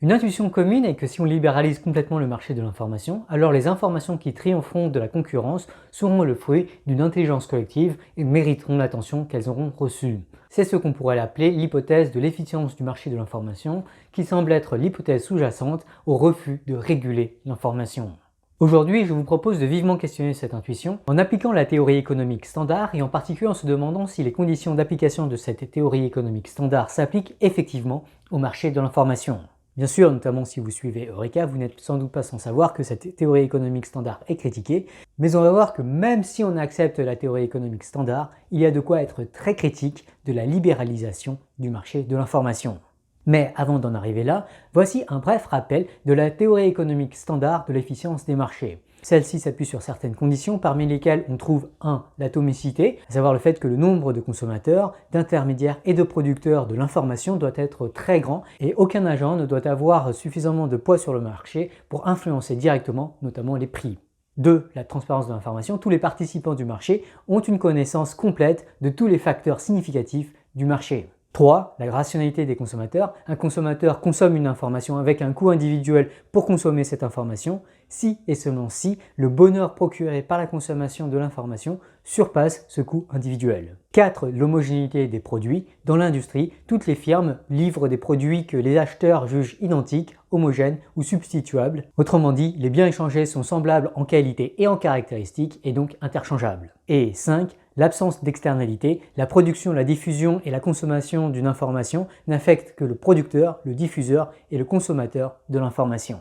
Une intuition commune est que si on libéralise complètement le marché de l'information, alors les informations qui triompheront de la concurrence seront le fruit d'une intelligence collective et mériteront l'attention qu'elles auront reçue. C'est ce qu'on pourrait appeler l'hypothèse de l'efficience du marché de l'information, qui semble être l'hypothèse sous-jacente au refus de réguler l'information. Aujourd'hui, je vous propose de vivement questionner cette intuition en appliquant la théorie économique standard et en particulier en se demandant si les conditions d'application de cette théorie économique standard s'appliquent effectivement au marché de l'information. Bien sûr, notamment si vous suivez Eureka, vous n'êtes sans doute pas sans savoir que cette théorie économique standard est critiquée, mais on va voir que même si on accepte la théorie économique standard, il y a de quoi être très critique de la libéralisation du marché de l'information. Mais avant d'en arriver là, voici un bref rappel de la théorie économique standard de l'efficience des marchés. Celle-ci s'appuie sur certaines conditions parmi lesquelles on trouve 1. L'atomicité, à savoir le fait que le nombre de consommateurs, d'intermédiaires et de producteurs de l'information doit être très grand et aucun agent ne doit avoir suffisamment de poids sur le marché pour influencer directement notamment les prix. 2. La transparence de l'information, tous les participants du marché ont une connaissance complète de tous les facteurs significatifs du marché. 3. La rationalité des consommateurs. Un consommateur consomme une information avec un coût individuel pour consommer cette information, si et seulement si le bonheur procuré par la consommation de l'information surpasse ce coût individuel. 4. L'homogénéité des produits. Dans l'industrie, toutes les firmes livrent des produits que les acheteurs jugent identiques, homogènes ou substituables. Autrement dit, les biens échangés sont semblables en qualité et en caractéristiques et donc interchangeables. Et 5. L'absence d'externalité, la production, la diffusion et la consommation d'une information n'affectent que le producteur, le diffuseur et le consommateur de l'information.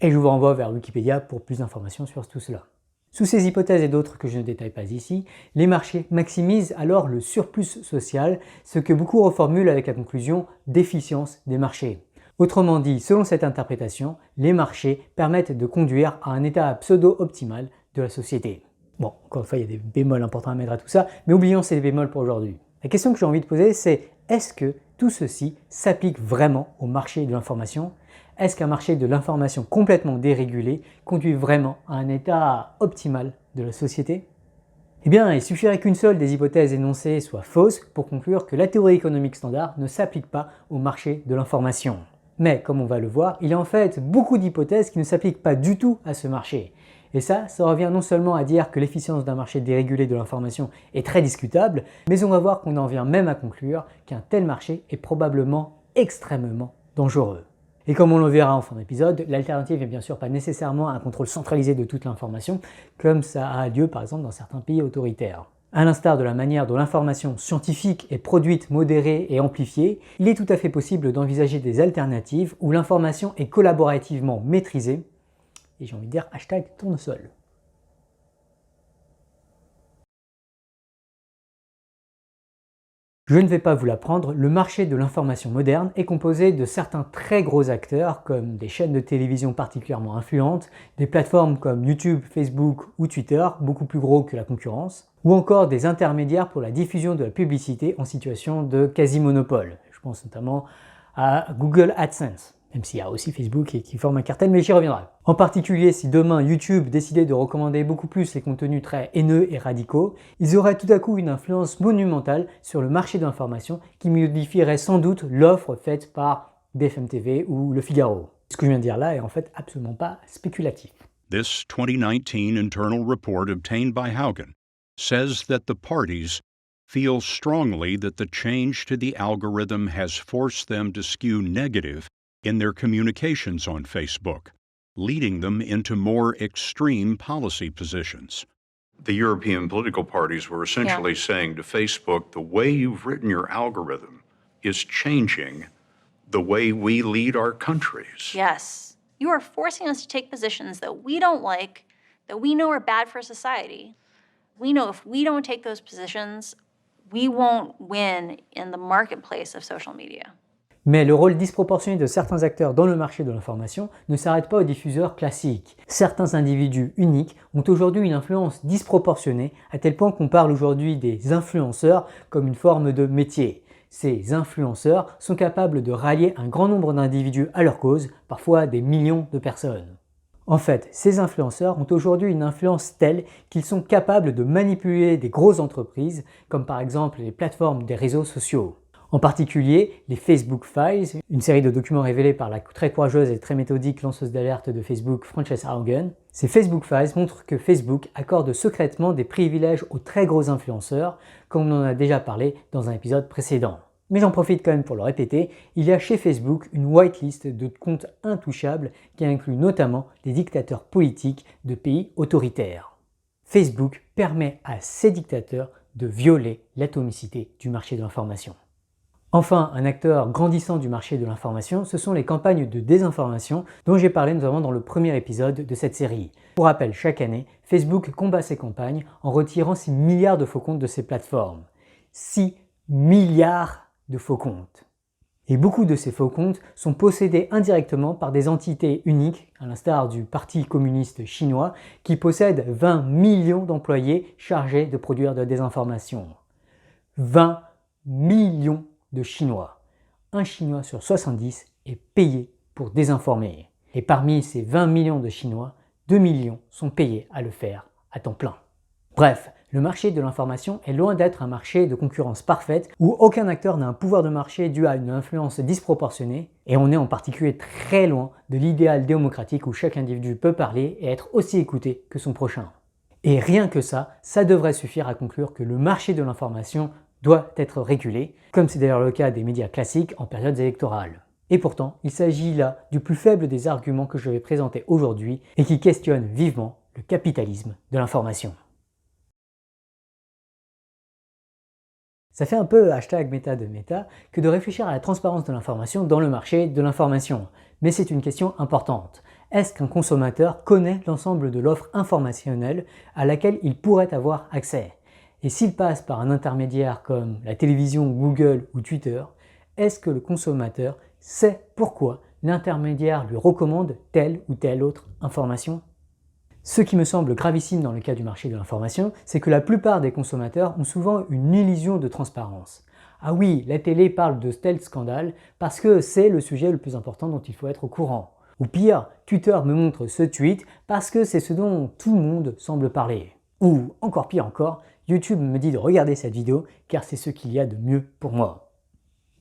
Et je vous renvoie vers Wikipédia pour plus d'informations sur tout cela. Sous ces hypothèses et d'autres que je ne détaille pas ici, les marchés maximisent alors le surplus social, ce que beaucoup reformulent avec la conclusion d'efficience des marchés. Autrement dit, selon cette interprétation, les marchés permettent de conduire à un état pseudo-optimal de la société. Bon, encore une fois, il y a des bémols importants à mettre à tout ça, mais oublions ces bémols pour aujourd'hui. La question que j'ai envie de poser, c'est est-ce que tout ceci s'applique vraiment au marché de l'information? Est-ce qu'un marché de l'information complètement dérégulé conduit vraiment à un état optimal de la société? Eh bien, il suffirait qu'une seule des hypothèses énoncées soit fausse pour conclure que la théorie économique standard ne s'applique pas au marché de l'information. Mais, comme on va le voir, il y a en fait beaucoup d'hypothèses qui ne s'appliquent pas du tout à ce marché. Et ça revient non seulement à dire que l'efficience d'un marché dérégulé de l'information est très discutable, mais on va voir qu'on en vient même à conclure qu'un tel marché est probablement extrêmement dangereux. Et comme on le verra en fin d'épisode, l'alternative n'est bien sûr pas nécessairement un contrôle centralisé de toute l'information, comme ça a lieu par exemple dans certains pays autoritaires. À l'instar de la manière dont l'information scientifique est produite, modérée et amplifiée, il est tout à fait possible d'envisager des alternatives où l'information est collaborativement maîtrisée. Et j'ai envie de dire #tournesol. Je ne vais pas vous l'apprendre, le marché de l'information moderne est composé de certains très gros acteurs comme des chaînes de télévision particulièrement influentes, des plateformes comme YouTube, Facebook ou Twitter, beaucoup plus gros que la concurrence, ou encore des intermédiaires pour la diffusion de la publicité en situation de quasi-monopole. Je pense notamment à Google AdSense. Même s'il y a aussi Facebook qui forme un cartel, mais j'y reviendrai. En particulier, si demain YouTube décidait de recommander beaucoup plus les contenus très haineux et radicaux, ils auraient tout à coup une influence monumentale sur le marché de l'information qui modifierait sans doute l'offre faite par BFM TV ou Le Figaro. Ce que je viens de dire là est en fait absolument pas spéculatif. This 2019 internal report obtained by Haugen says that the parties feel strongly that the change to the algorithm has forced them to skew negative in their communications on Facebook, leading them into more extreme policy positions. The European political parties were essentially saying to Facebook, the way you've written your algorithm is changing the way we lead our countries. Yes. You are forcing us to take positions that we don't like, that we know are bad for society. We know if we don't take those positions, we won't win in the marketplace of social media. Mais le rôle disproportionné de certains acteurs dans le marché de l'information ne s'arrête pas aux diffuseurs classiques. Certains individus uniques ont aujourd'hui une influence disproportionnée à tel point qu'on parle aujourd'hui des influenceurs comme une forme de métier. Ces influenceurs sont capables de rallier un grand nombre d'individus à leur cause, parfois des millions de personnes. En fait, ces influenceurs ont aujourd'hui une influence telle qu'ils sont capables de manipuler des grosses entreprises, comme par exemple les plateformes des réseaux sociaux. En particulier, les Facebook Files, une série de documents révélés par la très courageuse et très méthodique lanceuse d'alerte de Facebook, Frances Haugen. Ces Facebook Files montrent que Facebook accorde secrètement des privilèges aux très gros influenceurs, comme on en a déjà parlé dans un épisode précédent. Mais j'en profite quand même pour le répéter, il y a chez Facebook une whitelist de comptes intouchables qui inclut notamment des dictateurs politiques de pays autoritaires. Facebook permet à ces dictateurs de violer l'atomicité du marché de l'information. Enfin, un acteur grandissant du marché de l'information, ce sont les campagnes de désinformation dont j'ai parlé notamment dans le premier épisode de cette série. Pour rappel, chaque année, Facebook combat ces campagnes en retirant 6 milliards de faux comptes de ses plateformes. 6 milliards de faux comptes. Et beaucoup de ces faux comptes sont possédés indirectement par des entités uniques, à l'instar du Parti communiste chinois, qui possède 20 millions d'employés chargés de produire de la désinformation. 20 millions de Chinois. Un Chinois sur 70 est payé pour désinformer. Et parmi ces 20 millions de Chinois, 2 millions sont payés à le faire à temps plein. Bref, le marché de l'information est loin d'être un marché de concurrence parfaite où aucun acteur n'a un pouvoir de marché dû à une influence disproportionnée, et on est en particulier très loin de l'idéal démocratique où chaque individu peut parler et être aussi écouté que son prochain. Et rien que ça devrait suffire à conclure que le marché de l'information doit être régulé, comme c'est d'ailleurs le cas des médias classiques en périodes électorales. Et pourtant, il s'agit là du plus faible des arguments que je vais présenter aujourd'hui et qui questionne vivement le capitalisme de l'information. Ça fait un peu hashtag méta de méta que de réfléchir à la transparence de l'information dans le marché de l'information. Mais c'est une question importante. Est-ce qu'un consommateur connaît l'ensemble de l'offre informationnelle à laquelle il pourrait avoir accès ? Et s'il passe par un intermédiaire comme la télévision, Google ou Twitter, est-ce que le consommateur sait pourquoi l'intermédiaire lui recommande telle ou telle autre information ? Ce qui me semble gravissime dans le cas du marché de l'information, c'est que la plupart des consommateurs ont souvent une illusion de transparence. Ah oui, la télé parle de tel scandale parce que c'est le sujet le plus important dont il faut être au courant. Ou pire, Twitter me montre ce tweet parce que c'est ce dont tout le monde semble parler. Ou encore pire encore, YouTube me dit de regarder cette vidéo car c'est ce qu'il y a de mieux pour moi.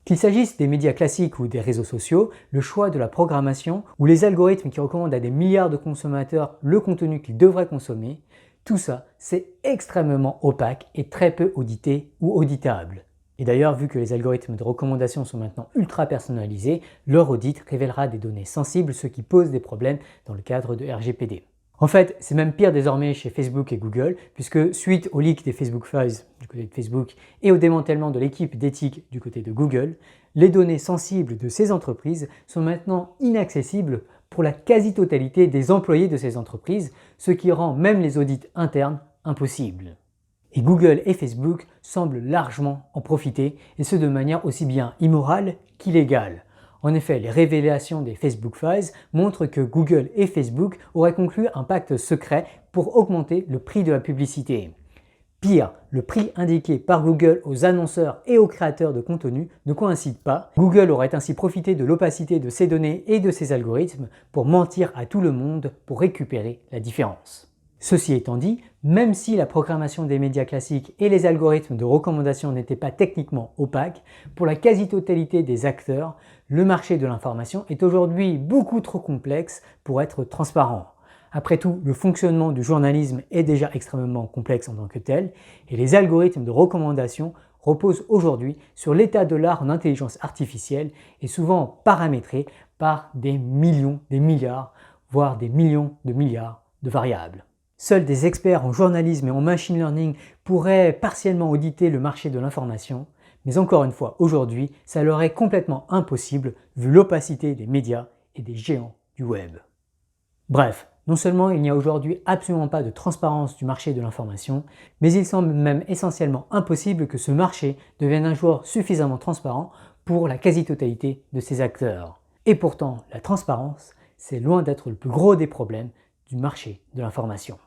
Qu'il s'agisse des médias classiques ou des réseaux sociaux, le choix de la programmation ou les algorithmes qui recommandent à des milliards de consommateurs le contenu qu'ils devraient consommer, tout ça c'est extrêmement opaque et très peu audité ou auditable. Et d'ailleurs, vu que les algorithmes de recommandation sont maintenant ultra personnalisés, leur audit révélera des données sensibles, ce qui pose des problèmes dans le cadre de RGPD. En fait, c'est même pire désormais chez Facebook et Google, puisque suite au leak des Facebook Files du côté de Facebook et au démantèlement de l'équipe d'éthique du côté de Google, les données sensibles de ces entreprises sont maintenant inaccessibles pour la quasi-totalité des employés de ces entreprises, ce qui rend même les audits internes impossibles. Et Google et Facebook semblent largement en profiter, et ce de manière aussi bien immorale qu'illégale. En effet, les révélations des Facebook Files montrent que Google et Facebook auraient conclu un pacte secret pour augmenter le prix de la publicité. Pire, le prix indiqué par Google aux annonceurs et aux créateurs de contenu ne coïncide pas. Google aurait ainsi profité de l'opacité de ces données et de ces algorithmes pour mentir à tout le monde pour récupérer la différence. Ceci étant dit, même si la programmation des médias classiques et les algorithmes de recommandation n'étaient pas techniquement opaques, pour la quasi-totalité des acteurs, le marché de l'information est aujourd'hui beaucoup trop complexe pour être transparent. Après tout, le fonctionnement du journalisme est déjà extrêmement complexe en tant que tel, et les algorithmes de recommandation reposent aujourd'hui sur l'état de l'art en intelligence artificielle et souvent paramétrés par des millions, des milliards, voire des millions de milliards de variables. Seuls des experts en journalisme et en machine learning pourraient partiellement auditer le marché de l'information, mais encore une fois, aujourd'hui, ça leur est complètement impossible vu l'opacité des médias et des géants du web. Bref, non seulement il n'y a aujourd'hui absolument pas de transparence du marché de l'information, mais il semble même essentiellement impossible que ce marché devienne un jour suffisamment transparent pour la quasi-totalité de ses acteurs. Et pourtant, la transparence, c'est loin d'être le plus gros des problèmes du marché de l'information.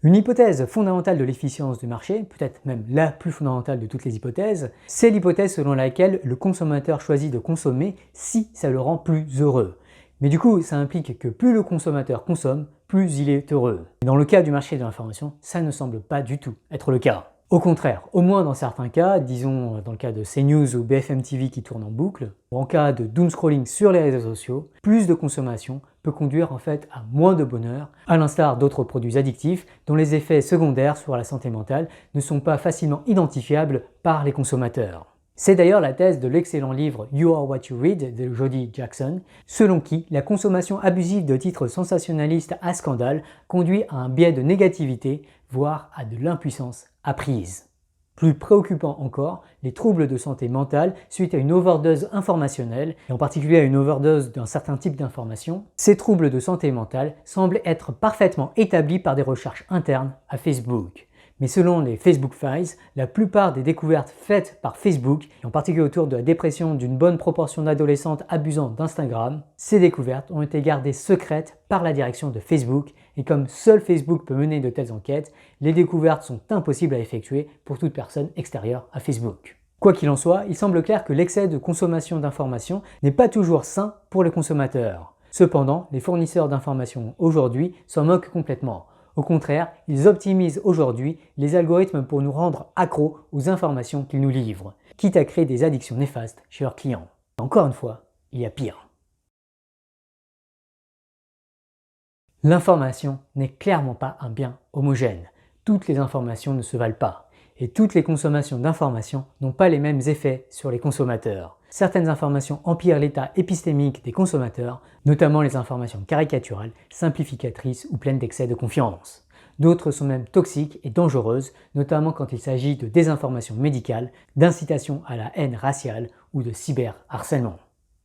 Une hypothèse fondamentale de l'efficience du marché, peut-être même la plus fondamentale de toutes les hypothèses, c'est l'hypothèse selon laquelle le consommateur choisit de consommer si ça le rend plus heureux. Mais du coup, ça implique que plus le consommateur consomme, plus il est heureux. Et dans le cas du marché de l'information, ça ne semble pas du tout être le cas. Au contraire, au moins dans certains cas, disons dans le cas de CNews ou BFM TV qui tournent en boucle, ou en cas de doom scrolling sur les réseaux sociaux, plus de consommation peut conduire en fait à moins de bonheur, à l'instar d'autres produits addictifs dont les effets secondaires sur la santé mentale ne sont pas facilement identifiables par les consommateurs. C'est d'ailleurs la thèse de l'excellent livre You Are What You Read de Jody Jackson, selon qui la consommation abusive de titres sensationnalistes à scandale conduit à un biais de négativité, voire à de l'impuissance apprise. Plus préoccupant encore, les troubles de santé mentale suite à une overdose informationnelle, et en particulier à une overdose d'un certain type d'information, ces troubles de santé mentale semblent être parfaitement établis par des recherches internes à Facebook. Mais selon les Facebook Files, la plupart des découvertes faites par Facebook, et en particulier autour de la dépression d'une bonne proportion d'adolescentes abusant d'Instagram, ces découvertes ont été gardées secrètes par la direction de Facebook, et comme seul Facebook peut mener de telles enquêtes, les découvertes sont impossibles à effectuer pour toute personne extérieure à Facebook. Quoi qu'il en soit, il semble clair que l'excès de consommation d'informations n'est pas toujours sain pour les consommateurs. Cependant, les fournisseurs d'informations aujourd'hui s'en moquent complètement. Au contraire, ils optimisent aujourd'hui les algorithmes pour nous rendre accros aux informations qu'ils nous livrent, quitte à créer des addictions néfastes chez leurs clients. Encore une fois, il y a pire. L'information n'est clairement pas un bien homogène. Toutes les informations ne se valent pas. Et toutes les consommations d'informations n'ont pas les mêmes effets sur les consommateurs. Certaines informations empirent l'état épistémique des consommateurs, notamment les informations caricaturales, simplificatrices ou pleines d'excès de confiance. D'autres sont même toxiques et dangereuses, notamment quand il s'agit de désinformation médicale, d'incitation à la haine raciale ou de cyberharcèlement.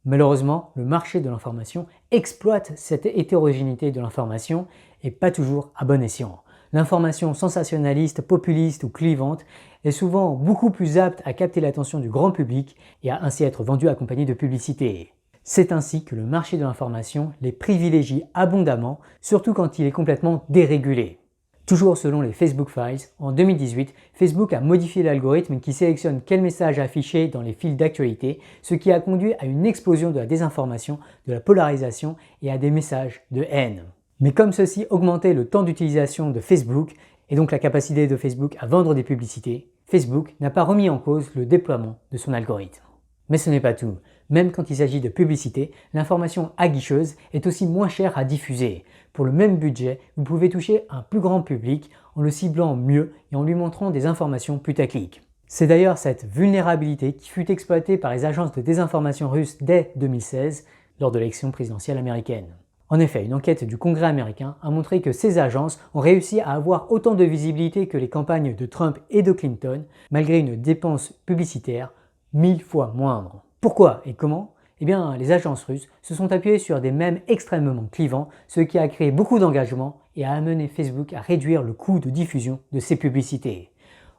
Malheureusement, le marché de l'information exploite cette hétérogénéité de l'information et pas toujours à bon escient. L'information sensationnaliste, populiste ou clivante est souvent beaucoup plus apte à capter l'attention du grand public et à ainsi être vendue accompagnée de publicité. C'est ainsi que le marché de l'information les privilégie abondamment, surtout quand il est complètement dérégulé. Toujours selon les Facebook Files, en 2018, Facebook a modifié l'algorithme qui sélectionne quels messages afficher dans les fils d'actualité, ce qui a conduit à une explosion de la désinformation, de la polarisation et à des messages de haine. Mais comme ceci augmentait le temps d'utilisation de Facebook et donc la capacité de Facebook à vendre des publicités, Facebook n'a pas remis en cause le déploiement de son algorithme. Mais ce n'est pas tout. Même quand il s'agit de publicité, l'information aguicheuse est aussi moins chère à diffuser. Pour le même budget, vous pouvez toucher un plus grand public en le ciblant mieux et en lui montrant des informations putaclic. C'est d'ailleurs cette vulnérabilité qui fut exploitée par les agences de désinformation russes dès 2016 lors de l'élection présidentielle américaine. En effet, une enquête du Congrès américain a montré que ces agences ont réussi à avoir autant de visibilité que les campagnes de Trump et de Clinton, malgré une dépense publicitaire 1000 fois moindre. Pourquoi et comment ? Eh bien, les agences russes se sont appuyées sur des mèmes extrêmement clivants, ce qui a créé beaucoup d'engagement et a amené Facebook à réduire le coût de diffusion de ses publicités.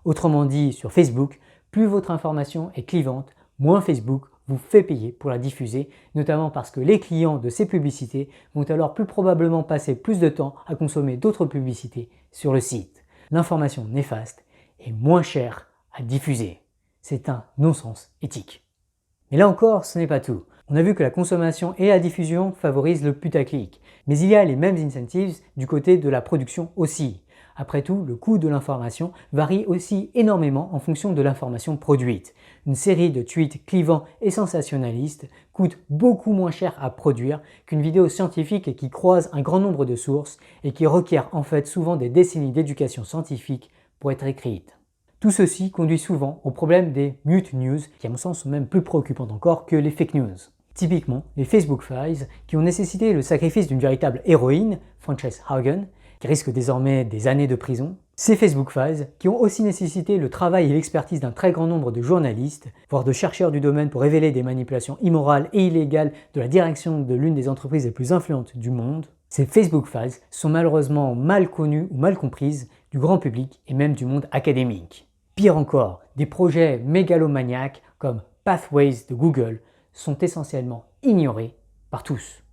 Autrement dit, sur Facebook, plus votre information est clivante, moins Facebook vous fait payer pour la diffuser, notamment parce que les clients de ces publicités vont alors plus probablement passer plus de temps à consommer d'autres publicités sur le site. L'information néfaste est moins chère à diffuser. C'est un non-sens éthique. Mais là encore, ce n'est pas tout. On a vu que la consommation et la diffusion favorisent le putaclic, mais il y a les mêmes incentives du côté de la production aussi. Après tout, le coût de l'information varie aussi énormément en fonction de l'information produite. Une série de tweets clivants et sensationnalistes coûte beaucoup moins cher à produire qu'une vidéo scientifique qui croise un grand nombre de sources et qui requiert en fait souvent des décennies d'éducation scientifique pour être écrite. Tout ceci conduit souvent au problème des mute news, qui à mon sens sont même plus préoccupantes encore que les fake news. Typiquement, les Facebook Files, qui ont nécessité le sacrifice d'une véritable héroïne, Frances Haugen, qui risque désormais des années de prison. Ces Facebook Files, qui ont aussi nécessité le travail et l'expertise d'un très grand nombre de journalistes, voire de chercheurs du domaine pour révéler des manipulations immorales et illégales de la direction de l'une des entreprises les plus influentes du monde. Ces Facebook Files sont malheureusement mal connues ou mal comprises du grand public et même du monde académique. Pire encore, des projets mégalomaniaques comme Pathways de Google sont essentiellement ignorés par tous.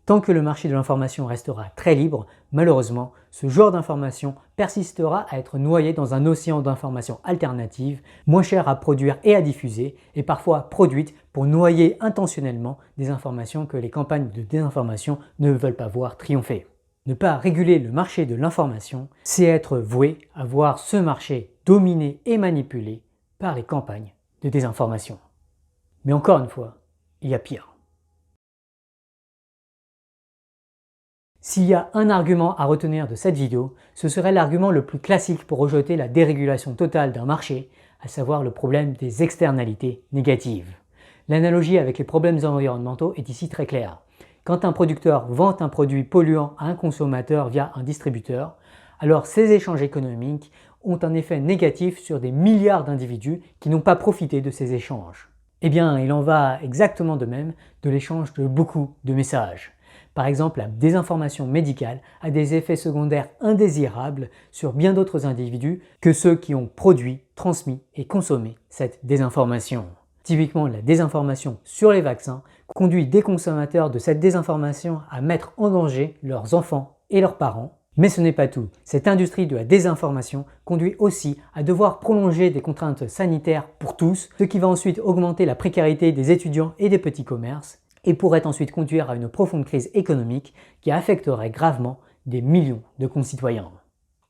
Tant que le marché de l'information restera très libre, malheureusement, ce genre d'information persistera à être noyé dans un océan d'informations alternatives, moins chères à produire et à diffuser, et parfois produites pour noyer intentionnellement des informations que les campagnes de désinformation ne veulent pas voir triompher. Ne pas réguler le marché de l'information, c'est être voué à voir ce marché dominé et manipulé par les campagnes de désinformation. Mais encore une fois, il y a pire. S'il y a un argument à retenir de cette vidéo, ce serait l'argument le plus classique pour rejeter la dérégulation totale d'un marché, à savoir le problème des externalités négatives. L'analogie avec les problèmes environnementaux est ici très claire. Quand un producteur vend un produit polluant à un consommateur via un distributeur, alors ces échanges économiques ont un effet négatif sur des milliards d'individus qui n'ont pas profité de ces échanges. Eh bien, il en va exactement de même de l'échange de beaucoup de messages. Par exemple, la désinformation médicale a des effets secondaires indésirables sur bien d'autres individus que ceux qui ont produit, transmis et consommé cette désinformation. Typiquement, la désinformation sur les vaccins conduit des consommateurs de cette désinformation à mettre en danger leurs enfants et leurs parents. Mais ce n'est pas tout. Cette industrie de la désinformation conduit aussi à devoir prolonger des contraintes sanitaires pour tous, ce qui va ensuite augmenter la précarité des étudiants et des petits commerces, et pourrait ensuite conduire à une profonde crise économique qui affecterait gravement des millions de concitoyens.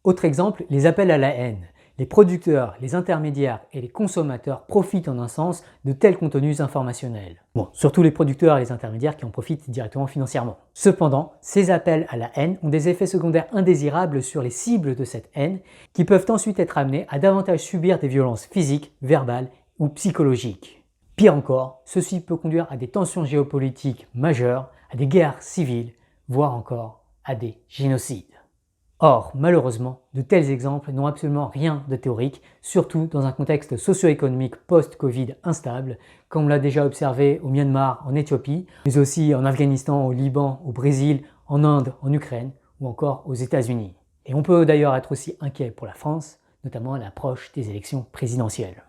Autre exemple, les appels à la haine. Les producteurs, les intermédiaires et les consommateurs profitent en un sens de tels contenus informationnels. Bon, surtout les producteurs et les intermédiaires qui en profitent directement financièrement. Cependant, ces appels à la haine ont des effets secondaires indésirables sur les cibles de cette haine qui peuvent ensuite être amenés à davantage subir des violences physiques, verbales ou psychologiques. Pire encore, ceci peut conduire à des tensions géopolitiques majeures, à des guerres civiles, voire encore à des génocides. Or, malheureusement, de tels exemples n'ont absolument rien de théorique, surtout dans un contexte socio-économique post-Covid instable, comme on l'a déjà observé au Myanmar, en Éthiopie, mais aussi en Afghanistan, au Liban, au Brésil, en Inde, en Ukraine ou encore aux États-Unis. Et on peut d'ailleurs être aussi inquiet pour la France, notamment à l'approche des élections présidentielles.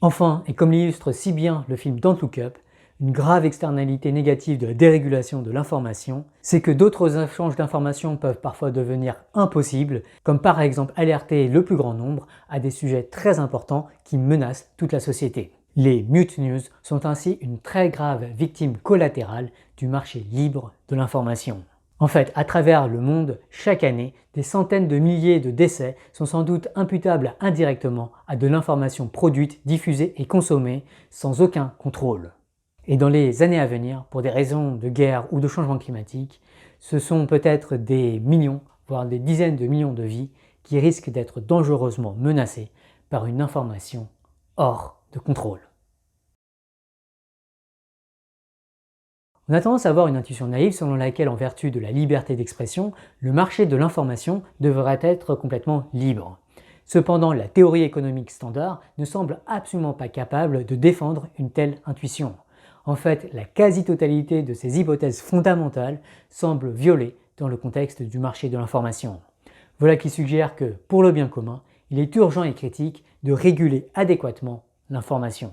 Enfin, et comme l'illustre si bien le film Don't Look Up, une grave externalité négative de la dérégulation de l'information, c'est que d'autres échanges d'informations peuvent parfois devenir impossibles, comme par exemple alerter le plus grand nombre à des sujets très importants qui menacent toute la société. Les mute news sont ainsi une très grave victime collatérale du marché libre de l'information. En fait, à travers le monde, chaque année, des centaines de milliers de décès sont sans doute imputables indirectement à de l'information produite, diffusée et consommée sans aucun contrôle. Et dans les années à venir, pour des raisons de guerre ou de changement climatique, ce sont peut-être des millions, voire des dizaines de millions de vies qui risquent d'être dangereusement menacées par une information hors de contrôle. On a tendance à avoir une intuition naïve selon laquelle, en vertu de la liberté d'expression, le marché de l'information devrait être complètement libre. Cependant, la théorie économique standard ne semble absolument pas capable de défendre une telle intuition. En fait, la quasi-totalité de ces hypothèses fondamentales semblent violées dans le contexte du marché de l'information. Voilà qui suggère que, pour le bien commun, il est urgent et critique de réguler adéquatement l'information.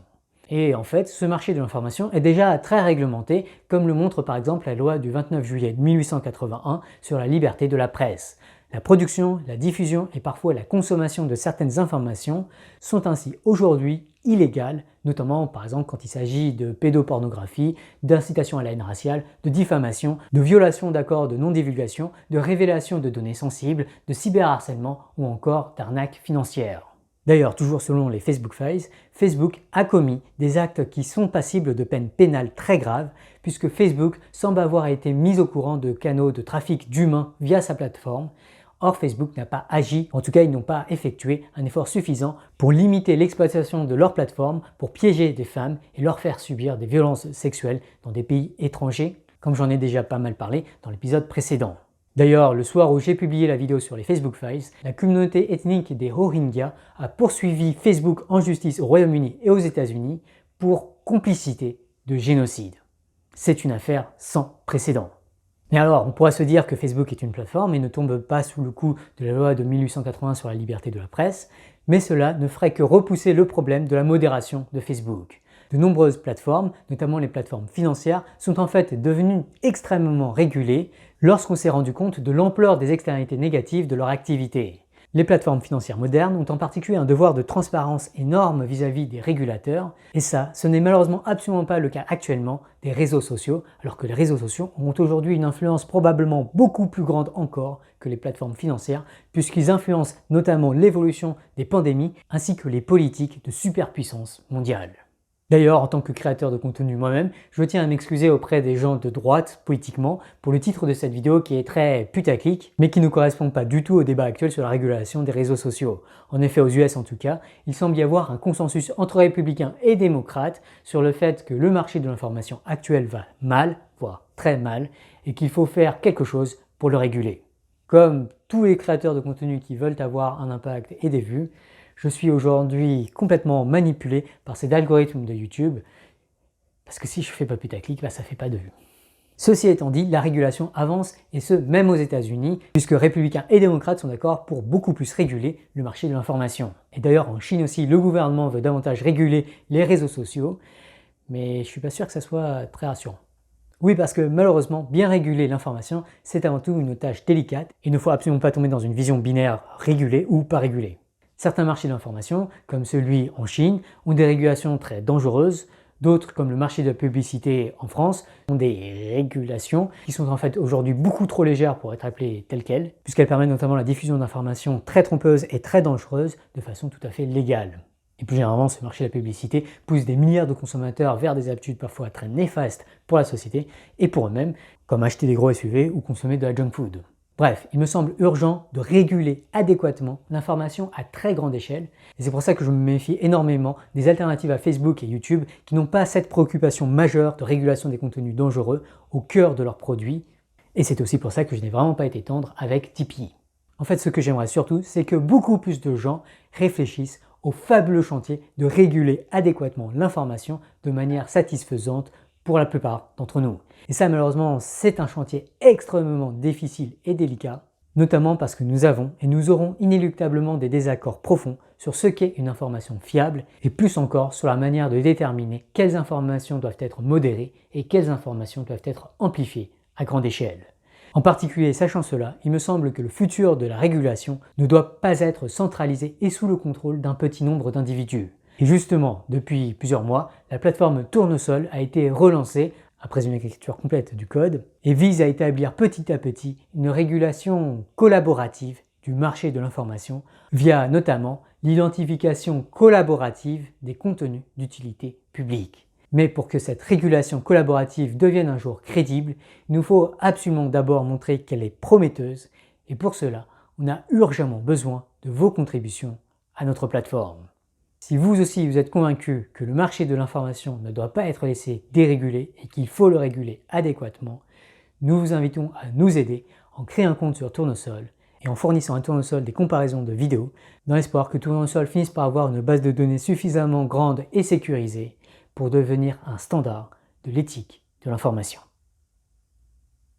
Et en fait, ce marché de l'information est déjà très réglementé, comme le montre par exemple la loi du 29 juillet 1881 sur la liberté de la presse. La production, la diffusion et parfois la consommation de certaines informations sont ainsi aujourd'hui illégales, notamment par exemple quand il s'agit de pédopornographie, d'incitation à la haine raciale, de diffamation, de violation d'accords de non-divulgation, de révélation de données sensibles, de cyberharcèlement ou encore d'arnaque financière. D'ailleurs, toujours selon les Facebook Files, Facebook a commis des actes qui sont passibles de peines pénales très graves, puisque Facebook semble avoir été mis au courant de canaux de trafic d'humains via sa plateforme. Or, Facebook n'a pas agi, en tout cas ils n'ont pas effectué un effort suffisant pour limiter l'exploitation de leur plateforme, pour piéger des femmes et leur faire subir des violences sexuelles dans des pays étrangers, comme j'en ai déjà pas mal parlé dans l'épisode précédent. D'ailleurs, le soir où j'ai publié la vidéo sur les Facebook Files, la communauté ethnique des Rohingyas a poursuivi Facebook en justice au Royaume-Uni et aux États-Unis pour complicité de génocide. C'est une affaire sans précédent. Et alors, on pourrait se dire que Facebook est une plateforme et ne tombe pas sous le coup de la loi de 1880 sur la liberté de la presse, mais cela ne ferait que repousser le problème de la modération de Facebook. De nombreuses plateformes, notamment les plateformes financières, sont en fait devenues extrêmement régulées lorsqu'on s'est rendu compte de l'ampleur des externalités négatives de leur activité. Les plateformes financières modernes ont en particulier un devoir de transparence énorme vis-à-vis des régulateurs, et ça, ce n'est malheureusement absolument pas le cas actuellement des réseaux sociaux, alors que les réseaux sociaux ont aujourd'hui une influence probablement beaucoup plus grande encore que les plateformes financières, puisqu'ils influencent notamment l'évolution des pandémies ainsi que les politiques de superpuissance mondiale. D'ailleurs, en tant que créateur de contenu moi-même, je tiens à m'excuser auprès des gens de droite, politiquement, pour le titre de cette vidéo qui est très putaclic, mais qui ne correspond pas du tout au débat actuel sur la régulation des réseaux sociaux. En effet, aux US en tout cas, il semble y avoir un consensus entre républicains et démocrates sur le fait que le marché de l'information actuel va mal, voire très mal, et qu'il faut faire quelque chose pour le réguler. Comme tous les créateurs de contenu qui veulent avoir un impact et des vues, je suis aujourd'hui complètement manipulé par ces algorithmes de YouTube, parce que si je fais pas putaclic, ça fait pas de vues. Ceci étant dit, la régulation avance, et ce même aux États-Unis, puisque républicains et démocrates sont d'accord pour beaucoup plus réguler le marché de l'information. Et d'ailleurs, en Chine aussi, le gouvernement veut davantage réguler les réseaux sociaux, mais je suis pas sûr que ça soit très rassurant. Oui, parce que malheureusement, bien réguler l'information, c'est avant tout une tâche délicate, et il ne faut absolument pas tomber dans une vision binaire régulée ou pas régulée. Certains marchés d'information, comme celui en Chine, ont des régulations très dangereuses. D'autres, comme le marché de la publicité en France, ont des régulations qui sont en fait aujourd'hui beaucoup trop légères pour être appelées telles quelles, puisqu'elles permettent notamment la diffusion d'informations très trompeuses et très dangereuses de façon tout à fait légale. Et plus généralement, ce marché de la publicité pousse des milliards de consommateurs vers des habitudes parfois très néfastes pour la société et pour eux-mêmes, comme acheter des gros SUV ou consommer de la junk food. Bref, il me semble urgent de réguler adéquatement l'information à très grande échelle, et c'est pour ça que je me méfie énormément des alternatives à Facebook et YouTube qui n'ont pas cette préoccupation majeure de régulation des contenus dangereux au cœur de leurs produits, et c'est aussi pour ça que je n'ai vraiment pas été tendre avec Tipeee. En fait, ce que j'aimerais surtout, c'est que beaucoup plus de gens réfléchissent au fabuleux chantier de réguler adéquatement l'information de manière satisfaisante pour la plupart d'entre nous. Et ça, malheureusement, c'est un chantier extrêmement difficile et délicat, notamment parce que nous avons et nous aurons inéluctablement des désaccords profonds sur ce qu'est une information fiable et plus encore sur la manière de déterminer quelles informations doivent être modérées et quelles informations doivent être amplifiées à grande échelle. En particulier, sachant cela, il me semble que le futur de la régulation ne doit pas être centralisé et sous le contrôle d'un petit nombre d'individus. Et justement, depuis plusieurs mois, la plateforme Tournesol a été relancée après une écriture complète du code et vise à établir petit à petit une régulation collaborative du marché de l'information via notamment l'identification collaborative des contenus d'utilité publique. Mais pour que cette régulation collaborative devienne un jour crédible, il nous faut absolument d'abord montrer qu'elle est prometteuse et pour cela, on a urgemment besoin de vos contributions à notre plateforme. Si vous aussi vous êtes convaincu que le marché de l'information ne doit pas être laissé dérégulé et qu'il faut le réguler adéquatement, nous vous invitons à nous aider en créant un compte sur Tournesol et en fournissant à Tournesol des comparaisons de vidéos dans l'espoir que Tournesol finisse par avoir une base de données suffisamment grande et sécurisée pour devenir un standard de l'éthique de l'information.